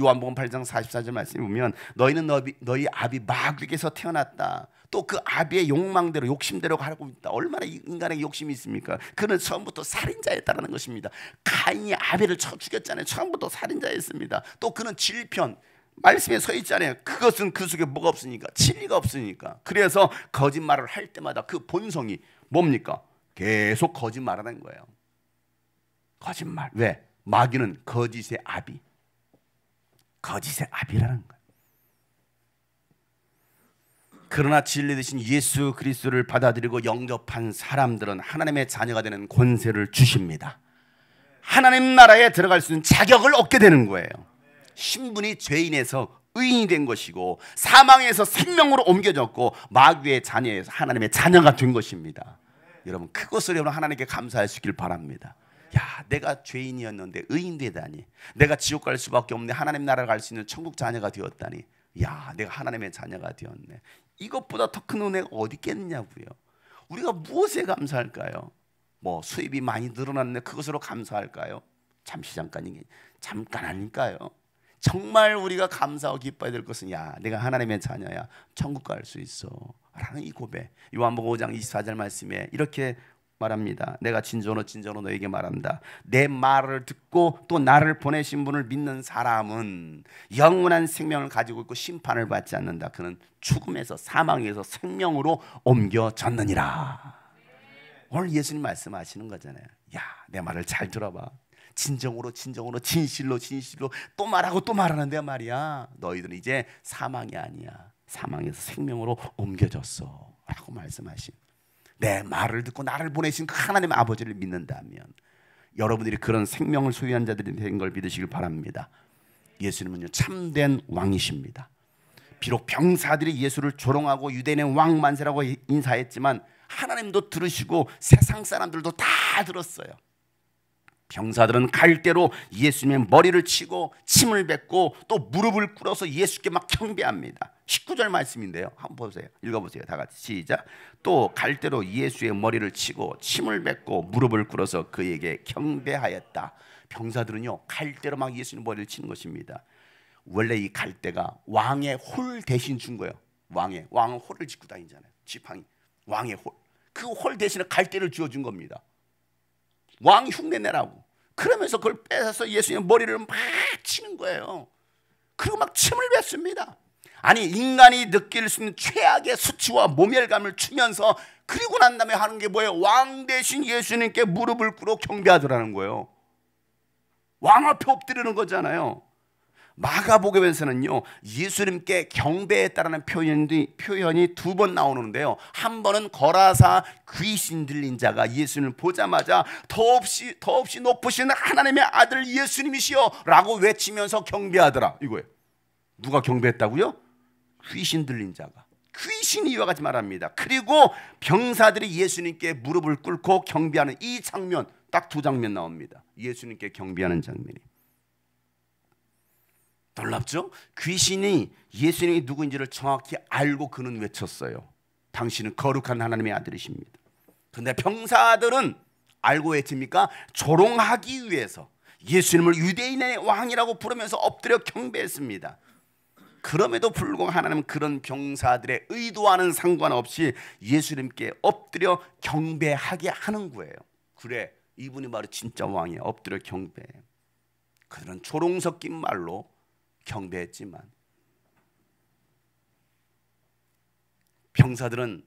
요한복음 8장 44절 말씀에 보면 너희는 너희 아비 마귀에게서 태어났다. 또 그 아비의 욕망대로 욕심대로 가고 있다. 얼마나 인간에게 욕심이 있습니까? 그는 처음부터 살인자였다는 것입니다. 가인이 아벨을 쳐 죽였잖아요. 처음부터 살인자였습니다. 또 그는 진리편 말씀에 서 있잖아요. 그것은 그 속에 뭐가 없으니까, 진리가 없으니까. 그래서 거짓말을 할 때마다 그 본성이 뭡니까? 계속 거짓말하는 거예요. 거짓말. 왜? 마귀는 거짓의 아비. 거짓의 아비라는 거예요. 그러나 진리 되신 예수 그리스도를 받아들이고 영접한 사람들은 하나님의 자녀가 되는 권세를 주십니다. 하나님 나라에 들어갈 수 있는 자격을 얻게 되는 거예요. 신분이 죄인에서 의인이 된 것이고 사망에서 생명으로 옮겨졌고 마귀의 자녀에서 하나님의 자녀가 된 것입니다. 여러분 그것을 여러분 하나님께 감사하시길 바랍니다. 야, 내가 죄인이었는데 의인 되다니, 내가 지옥 갈 수밖에 없는데 하나님 나라를 갈 수 있는 천국 자녀가 되었다니, 야, 내가 하나님의 자녀가 되었네. 이것보다 더 큰 은혜가 어디 있겠느냐고요. 우리가 무엇에 감사할까요? 뭐 수입이 많이 늘어났네, 그것으로 감사할까요? 잠시 잠깐 아닐까요? 정말 우리가 감사하고 기뻐해야 될 것은 야, 내가 하나님의 자녀야, 천국 갈 수 있어 라는 이 고백. 요한복음 5장 24절 말씀에 이렇게 말합니다. 내가 진정으로 너에게 말한다. 내 말을 듣고 또 나를 보내신 분을 믿는 사람은 영원한 생명을 가지고 있고 심판을 받지 않는다. 그는 죽음에서, 사망에서 생명으로 옮겨졌느니라. 오늘 예수님 말씀하시는 거잖아요. 야, 내 말을 잘 들어봐. 진정으로 진실로 또 말하고 또 말하는데 말이야, 너희들은 이제 사망이 아니야, 사망에서 생명으로 옮겨졌어 라고 말씀하신, 내 말을 듣고 나를 보내신 그 하나님의 아버지를 믿는다면 여러분들이 그런 생명을 소유한 자들이 된 걸 믿으시길 바랍니다. 예수님은요 참된 왕이십니다. 비록 병사들이 예수를 조롱하고 유대인의 왕 만세라고 인사했지만 하나님도 들으시고 세상 사람들도 다 들었어요. 병사들은 갈대로 예수님의 머리를 치고 침을 뱉고 또 무릎을 꿇어서 예수께 막 경배합니다. 19절 말씀인데요, 한번 보세요. 읽어보세요. 다 같이 시작. 또 갈대로 예수의 머리를 치고 침을 뱉고 무릎을 꿇어서 그에게 경배하였다. 병사들은요 갈대로 막 예수님 머리를 치는 것입니다. 원래 이 갈대가 왕의 홀 대신 준 거예요. 왕은 홀을 짚고 다니잖아요. 지팡이, 왕의 홀. 그 홀 대신에 갈대를 쥐어준 겁니다. 왕 흉내 내라고. 그러면서 그걸 뺏어서 예수님의 머리를 막 치는 거예요. 그리고 막 침을 뱉습니다. 아니, 인간이 느낄 수 있는 최악의 수치와 모멸감을 주면서 그리고 난 다음에 하는 게 뭐예요? 왕 대신 예수님께 무릎을 꿇어 경배하더라는 거예요. 왕 앞에 엎드리는 거잖아요. 마가복음에서는요, 예수님께 경배했다라는 표현이 두 번 나오는데요. 한 번은 거라사 귀신 들린 자가 예수님을 보자마자 더없이 높으신 하나님의 아들 예수님이시여 라고 외치면서 경배하더라, 이거예요. 누가 경배했다고요? 귀신 들린 자가. 귀신이 이와 같이 말합니다. 그리고 병사들이 예수님께 무릎을 꿇고 경배하는 이 장면, 딱 두 장면 나옵니다. 예수님께 경배하는 장면이. 놀랍죠? 귀신이 예수님이 누구인지를 정확히 알고 그는 외쳤어요. 당신은 거룩한 하나님의 아들이십니다. 그런데 병사들은 알고 외칩니까? 조롱하기 위해서 예수님을 유대인의 왕이라고 부르면서 엎드려 경배했습니다. 그럼에도 불구하고 하나님은 그런 병사들의 의도와는 상관없이 예수님께 엎드려 경배하게 하는 거예요. 그래, 이분이 바로 진짜 왕이야. 엎드려 경배해. 그들은 조롱 섞인 말로 경배했지만 병사들은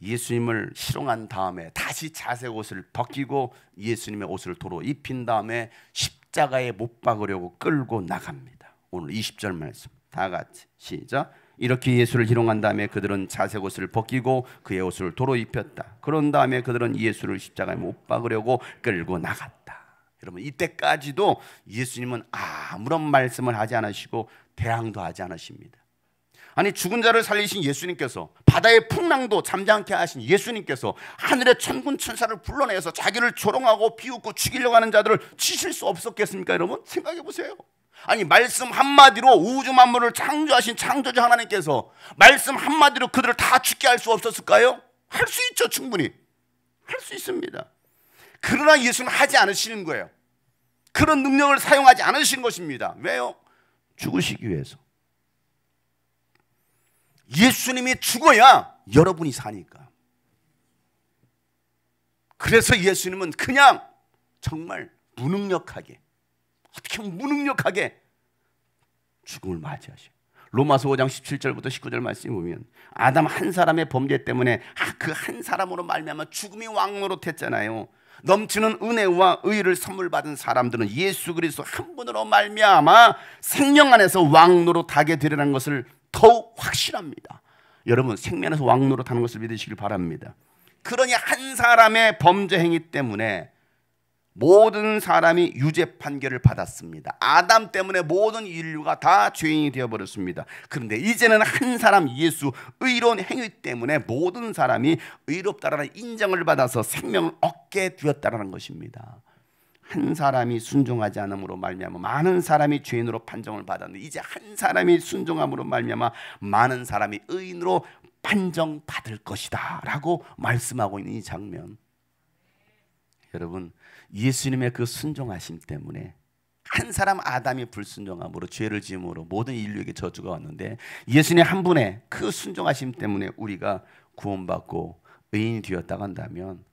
예수님을 희롱한 다음에 다시 자색 옷을 벗기고 예수님의 옷을 도로 입힌 다음에 십자가에 못 박으려고 끌고 나갑니다. 오늘 20절 말씀 다 같이 시작. 이렇게 예수를 희롱한 다음에 그들은 자색 옷을 벗기고 그의 옷을 도로 입혔다. 그런 다음에 그들은 예수를 십자가에 못 박으려고 끌고 나갔다. 여러분, 이때까지도 예수님은 아무런 말씀을 하지 않으시고 대항도 하지 않으십니다. 아니, 죽은 자를 살리신 예수님께서, 바다의 풍랑도 잠잠케 하신 예수님께서 하늘의 천군 천사를 불러내서 자기를 조롱하고 비웃고 죽이려고 하는 자들을 치실 수 없었겠습니까? 여러분, 생각해 보세요. 아니, 말씀 한마디로 우주 만물을 창조하신 창조주 하나님께서 말씀 한마디로 그들을 다 죽게 할 수 없었을까요? 할 수 있죠. 충분히 할 수 있습니다. 그러나 예수는 하지 않으시는 거예요. 그런 능력을 사용하지 않으신 것입니다. 왜요? 죽으시기 위해서. 예수님이 죽어야 여러분이 사니까. 그래서 예수님은 그냥 정말 무능력하게, 어떻게 무능력하게 죽음을 맞이하셔요. 로마서 5장 17절부터 19절 말씀을 보면 아담 한 사람의 범죄 때문에 그 한 사람으로 말미암아 죽음이 왕노릇했잖아요. 넘치는 은혜와 의를 선물 받은 사람들은 예수 그리스도 한 분으로 말미암아 생명 안에서 왕노릇하게 되리라는 것을 더욱 확실합니다. 여러분, 생명 안에서 왕노릇하는 것을 믿으시길 바랍니다. 그러니 한 사람의 범죄 행위 때문에 모든 사람이 유죄 판결을 받았습니다. 아담 때문에 모든 인류가 다 죄인이 되어버렸습니다. 그런데 이제는 한 사람 예수 의로운 행위 때문에 모든 사람이 의롭다라는 인정을 받아서 생명을 얻게 되었다는 것입니다. 한 사람이 순종하지 않음으로 말미암아 많은 사람이 죄인으로 판정을 받았는데 이제 한 사람이 순종함으로 말미암아 많은 사람이 의인으로 판정받을 것이다 라고 말씀하고 있는 이 장면, 여러분, 예수님의 그 순종하심 때문에 한 사람 아담이 불순종함으로 죄를 지음으로 모든 인류에게 저주가 왔는데 예수님 한 분의 그 순종하심 때문에 우리가 구원받고 의인이 되었다고 한다면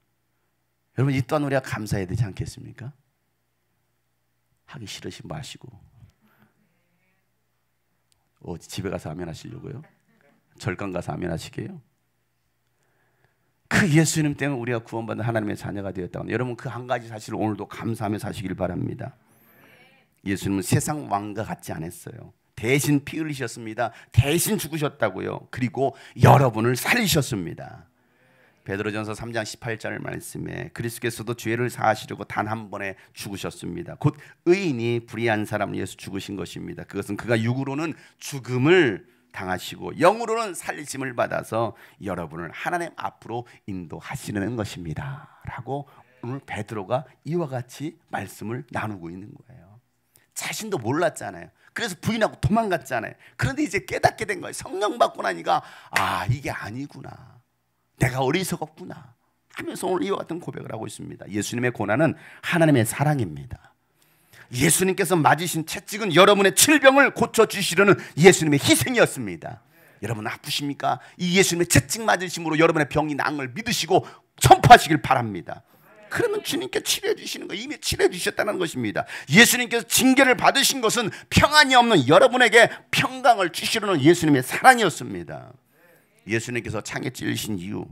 여러분, 이 또한 우리가 감사해야 되지 않겠습니까? 하기 싫으신 마시고 집에 가서 아멘 하시려고요? 절간 가서 아멘 하시게요? 그 예수님 때문에 우리가 구원받는 하나님의 자녀가 되었다고. 여러분, 그 한 가지 사실을 오늘도 감사하며 사시길 바랍니다. 예수님은 세상 왕과 같지 않았어요. 대신 피 흘리셨습니다. 대신 죽으셨다고요. 그리고 여러분을 살리셨습니다. 베드로전서 3장 18절 말씀에 그리스도께서도 죄를 사하시려고 단 한 번에 죽으셨습니다. 곧 의인이 불의한 사람을 위해서 죽으신 것입니다. 그것은 그가 육으로는 죽음을 당하시고 영으로는 살리심을 받아서 여러분을 하나님 앞으로 인도하시는 것입니다 라고 오늘 베드로가 이와 같이 말씀을 나누고 있는 거예요. 자신도 몰랐잖아요. 그래서 부인하고 도망갔잖아요. 그런데 이제 깨닫게 된 거예요. 성령 받고 나니까 이게 아니구나, 내가 어리석었구나 하면서 오늘 이와 같은 고백을 하고 있습니다. 예수님의 고난은 하나님의 사랑입니다. 예수님께서 맞으신 채찍은 여러분의 질병을 고쳐주시려는 예수님의 희생이었습니다. 여러분 아프십니까? 이 예수님의 채찍 맞으심으로 여러분의 병이 나은 걸 믿으시고 선포하시길 바랍니다. 그러면 주님께 치료해 주시는 거, 이미 치료해 주셨다는 것입니다. 예수님께서 징계를 받으신 것은 평안이 없는 여러분에게 평강을 주시려는 예수님의 사랑이었습니다. 예수님께서 창에 찔리신 이유,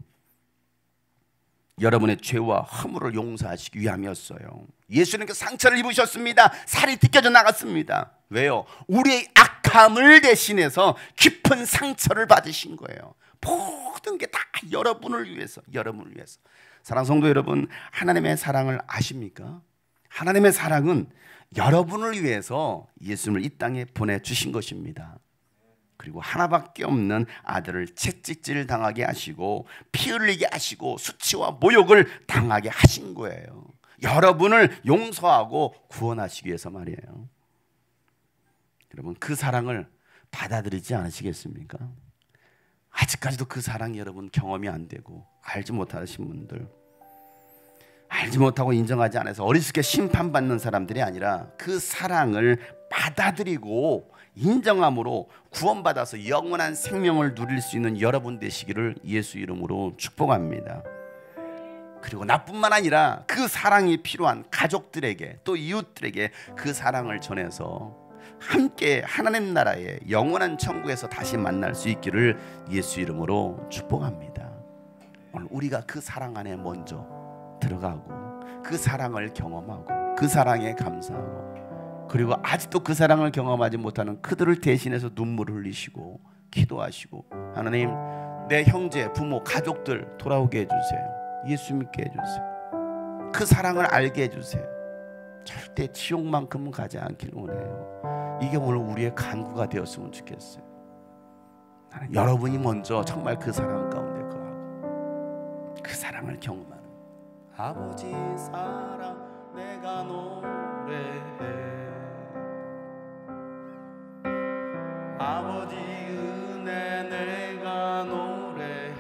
여러분의 죄와 허물을 용서하시기 위함이었어요. 예수님께서 상처를 입으셨습니다. 살이 뜯겨져 나갔습니다. 왜요? 우리의 악함을 대신해서 깊은 상처를 받으신 거예요. 모든 게 다 여러분을 위해서, 여러분을 위해서. 사랑하는 성도 여러분, 하나님의 사랑을 아십니까? 하나님의 사랑은 여러분을 위해서 예수님을 이 땅에 보내주신 것입니다. 그리고 하나밖에 없는 아들을 채찍질 당하게 하시고 피 흘리게 하시고 수치와 모욕을 당하게 하신 거예요. 여러분을 용서하고 구원하시기 위해서 말이에요. 여러분, 그 사랑을 받아들이지 않으시겠습니까? 아직까지도 그 사랑이 여러분 경험이 안 되고 알지 못하신 분들, 알지 못하고 인정하지 않아서 어리석게 심판받는 사람들이 아니라 그 사랑을 받아들이고 인정함으로 구원받아서 영원한 생명을 누릴 수 있는 여러분 되시기를 예수 이름으로 축복합니다. 그리고 나뿐만 아니라 그 사랑이 필요한 가족들에게 또 이웃들에게 그 사랑을 전해서 함께 하나님 나라의 영원한 천국에서 다시 만날 수 있기를 예수 이름으로 축복합니다. 오늘 우리가 그 사랑 안에 먼저 들어가고 그 사랑을 경험하고 그 사랑에 감사하고, 그리고 아직도 그 사랑을 경험하지 못하는 그들을 대신해서 눈물을 흘리시고 기도하시고, 하나님, 내 형제, 부모, 가족들 돌아오게 해주세요. 예수 믿게 해주세요. 그 사랑을 알게 해주세요. 절대 지옥만큼은 가지 않길 원해요. 이게 오늘 우리의 간구가 되었으면 좋겠어요. 나는 여러분이 먼저 정말 그 사랑 가운데 거하고 그 사랑을 경험하는, 아버지 사랑 내가 노래해, 아버지 은혜 내가 노래해,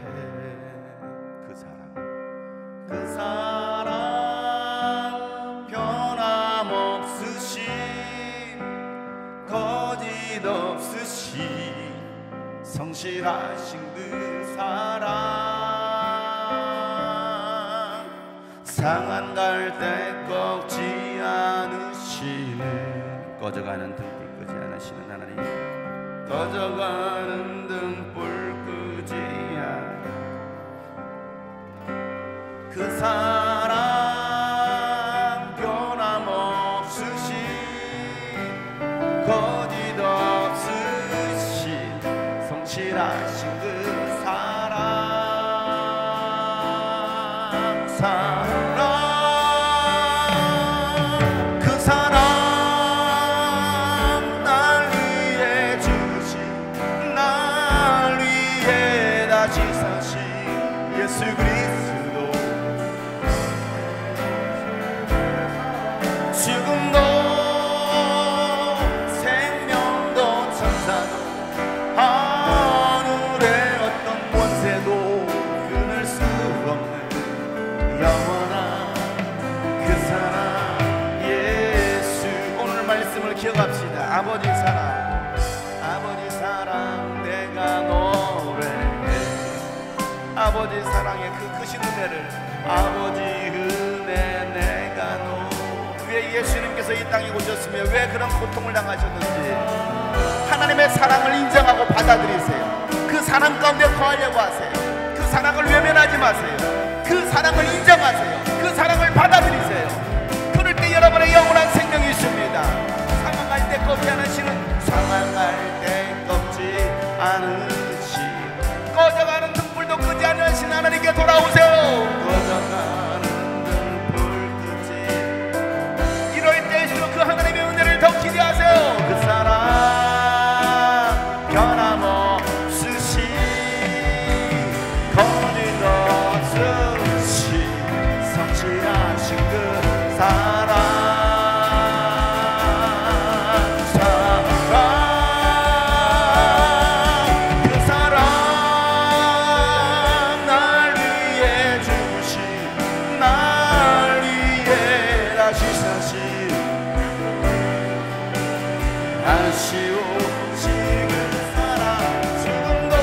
그 사랑, 그 사랑 변함없으신, 거짓 없으신, 성실하신 그 사랑, 상한 갈대 꺾지 않으시는, 꺼져가는 등불 끄지 않으시는 하나님, 꺼져가는 등불 끄지 않으시는 그 사랑 변함없으신, 거짓 없으신, 성실하신 그 사랑, 그 사랑 날 위해 주신, 날 위해 다시 사신 예수 그리스도, 죽음도 생명도 천사도 하늘의 어떤 권세도 끊을 수 없는 영원한 그 사랑 예수. 오늘 말씀을 기억합시다. 아버지 사랑, 아버지 사랑 내가 노래해, 아버지 사랑의 그 크신 은혜를, 아버지 은혜 내가 노래. 왜 예수님께서 이 땅에 오셨으며 왜 그런 고통을 당하셨는지 하나님의 사랑을 인정하고 받아들이세요. 그 사랑 가운데 거하려고 하세요. 그 사랑을 외면하지 마세요. 그 사랑을 인정하세요. 그 사랑을 받아들이세요. 그럴 때 여러분의 영원한 생명이 있습니다. 상황할 때 꺾지 않으시는, 상황할 때 꺾지 않으시는, 꺼져가는 등불도 끄지 않으시는 하나님께 돌아오세요. 꺼져가는 등불 끄지, 이럴 때일수록 그 하나님의 은혜를 더 기대하세요. 그 사랑 변함없으신, 거짓 없으신, 성실하신 그 사랑, 그 사랑 날 위해 주신, 날 위해 다시 사신, 아쉬우신 그 사랑, 지금도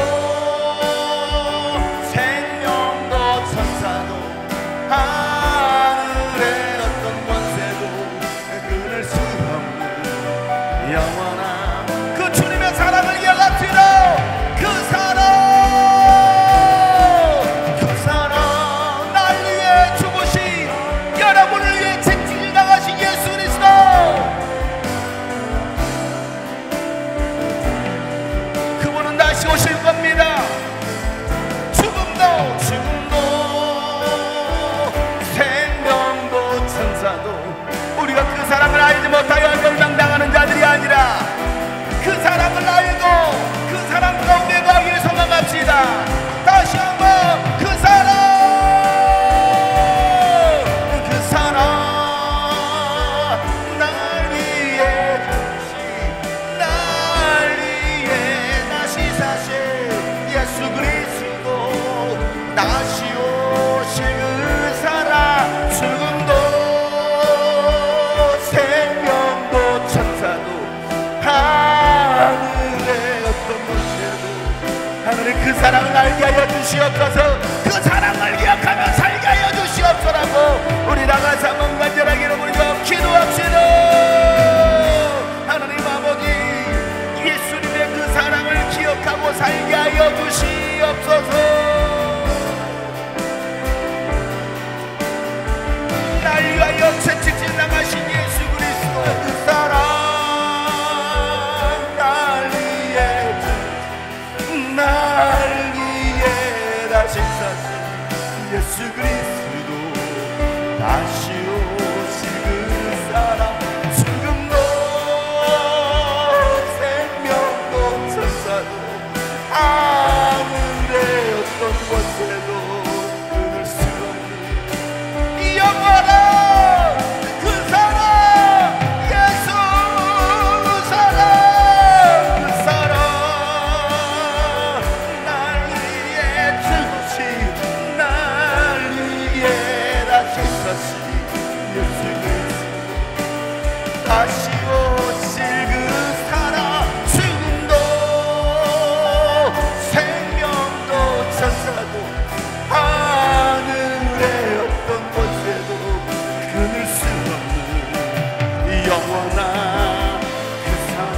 다시 한번 그 사랑 날 위해 주신 날 위해 다시 사신 예수 그리스도 다시 오실 그 사랑 죽음도 생명도 천사도 하늘의 어떤 문제도 하늘의 그 사랑을 알게 하여 주시옵소서. 그 사랑을 기억하며 살게 하여 주시옵소라고 우리 나가서 한번 간절하게 이름으로 기도합시다. 하나님 아버지, 예수님의 그 사랑을 기억하고 살게 하여 주시옵소서. 날 위하여 채찍질 당하신 예수 그리스도 그 사랑 날 위해 날 위해 다시 사신 예수 그리스도 다시 오실 그 사랑 죽음도 생명도 천사도 하늘의 어떤 권세도 끊을 수 없는 영원한 그 사랑 예수 그 사랑 그 사랑 날 위해 죽으신 날 위해 다시 사신 예수 그리스도 다시 오실 그 사랑 죽음도 생명도 천사도 하늘의 어떤 권세도 끊을 수 없는 영원한 그 사랑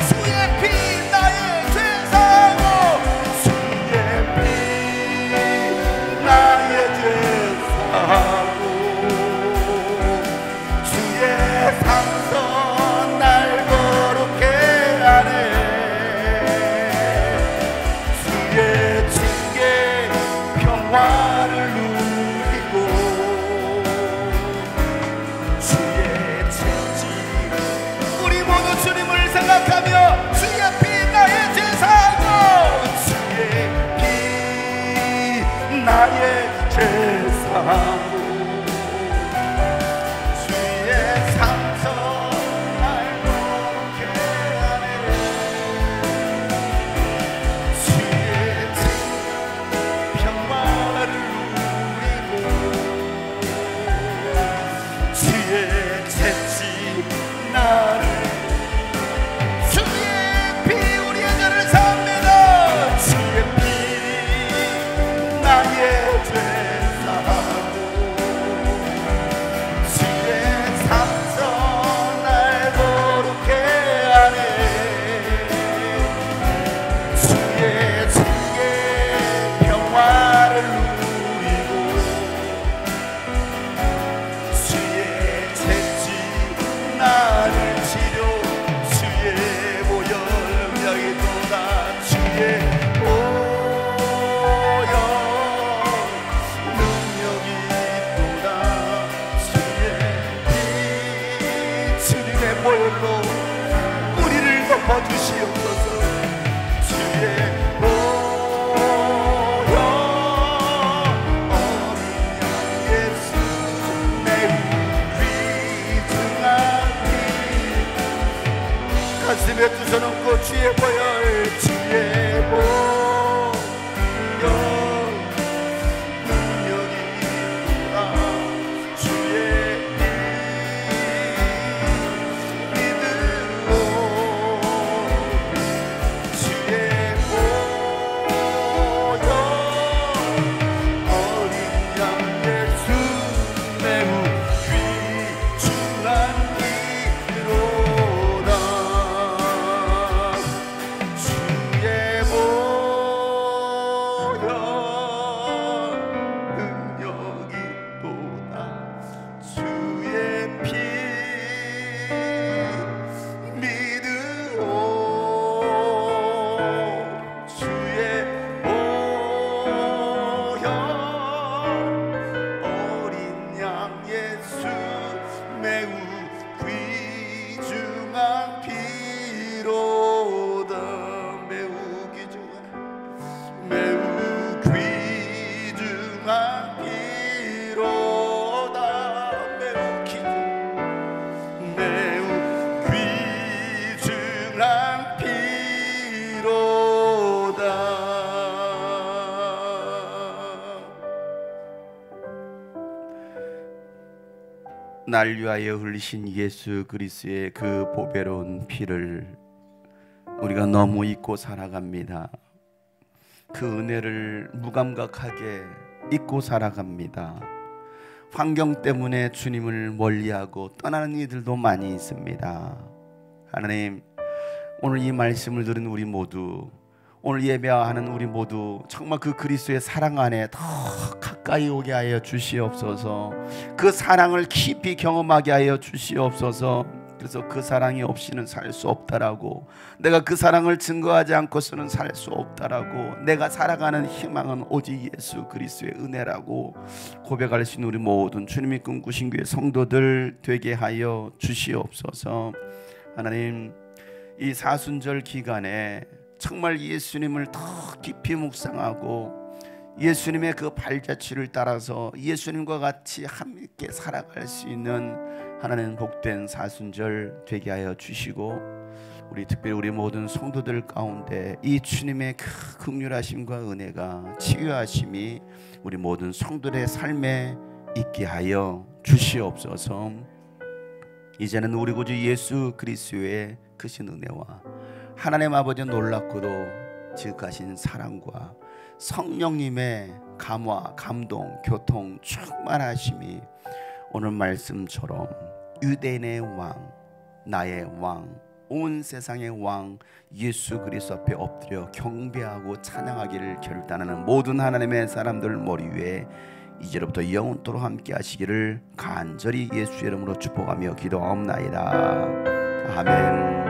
주의 피 나의 죄 사하고 주의 피 나의 죄 사하고 주의 상선 날 거룩해 하네 주의 징계 평화를 누리고 주의 채찍 우리 모두 주님을 생각하며 주의 피 나의 죄 사하고 주의 피 나의 죄 사하고 주의 상처 날 거룩해 하네 주의 평화를 누리고 주의 채찍 나를 주의 피 우리의 죄를 삽니다 주의 피 나의 죄 사하고 주의 상처 날 거룩해 하네 주의 징계 평화를 누리고 주의 채찍 나를 치료 주의 보혈 능력이 도다 주의 보혈 능력이 도다 주의 피 주님의 보혈로 우리를 덮어주시옵소서. 주의 보혈 어린 양 예수 매우 귀중한 피 가슴에 두 손 얹고 주의 보혈 주의 보혈 능력이 도다 주의 피 믿음으로 주의 보혈 어린 양 예수 매우 귀중한 피로다 주의 날 위하여 흘리신 예수 그리스도의 그 보배로운 피를 우리가 너무 잊고 살아갑니다. 그 은혜를 무감각하게 잊고 살아갑니다. 환경 때문에 주님을 멀리하고 떠나는 이들도 많이 있습니다. 하나님, 오늘 이 말씀을 들은 우리 모두, 오늘 예배하는 우리 모두 정말 그 그리스도의 사랑 안에 더 가까이 오게 하여 주시옵소서. 그 사랑을 깊이 경험하게 하여 주시옵소서. 그래서 그 사랑이 없이는 살 수 없다라고, 내가 그 사랑을 증거하지 않고서는 살 수 없다라고, 내가 살아가는 희망은 오직 예수 그리스도의 은혜라고 고백할 수 있는 우리 모든 주님이 꿈꾸신 교회 성도들 되게 하여 주시옵소서. 하나님, 이 사순절 기간에 정말 예수님을 더 깊이 묵상하고 예수님의 그 발자취를 따라서 예수님과 같이 함께 살아갈 수 있는 하나님 복된 사순절 되게 하여 주시고, 우리 특별히 우리 모든 성도들 가운데 이 주님의 그 긍휼하심과 은혜가 치유하심이 우리 모든 성도들의 삶에 있게 하여 주시옵소서. 이제는 우리 구주 예수 그리스도의 크신 은혜와 하나님 아버지의 놀랍고도 지극하신 사랑과 성령님의 감화, 감동, 교통, 충만하심이 오늘 말씀처럼 유대인의 왕, 나의 왕, 온 세상의 왕 예수 그리스도 앞에 엎드려 경배하고 찬양하기를 결단하는 모든 하나님의 사람들 머리 위에 이제로부터 영원토록 함께 하시기를 간절히 예수 이름으로 축복하며 기도하옵나이다. 아멘.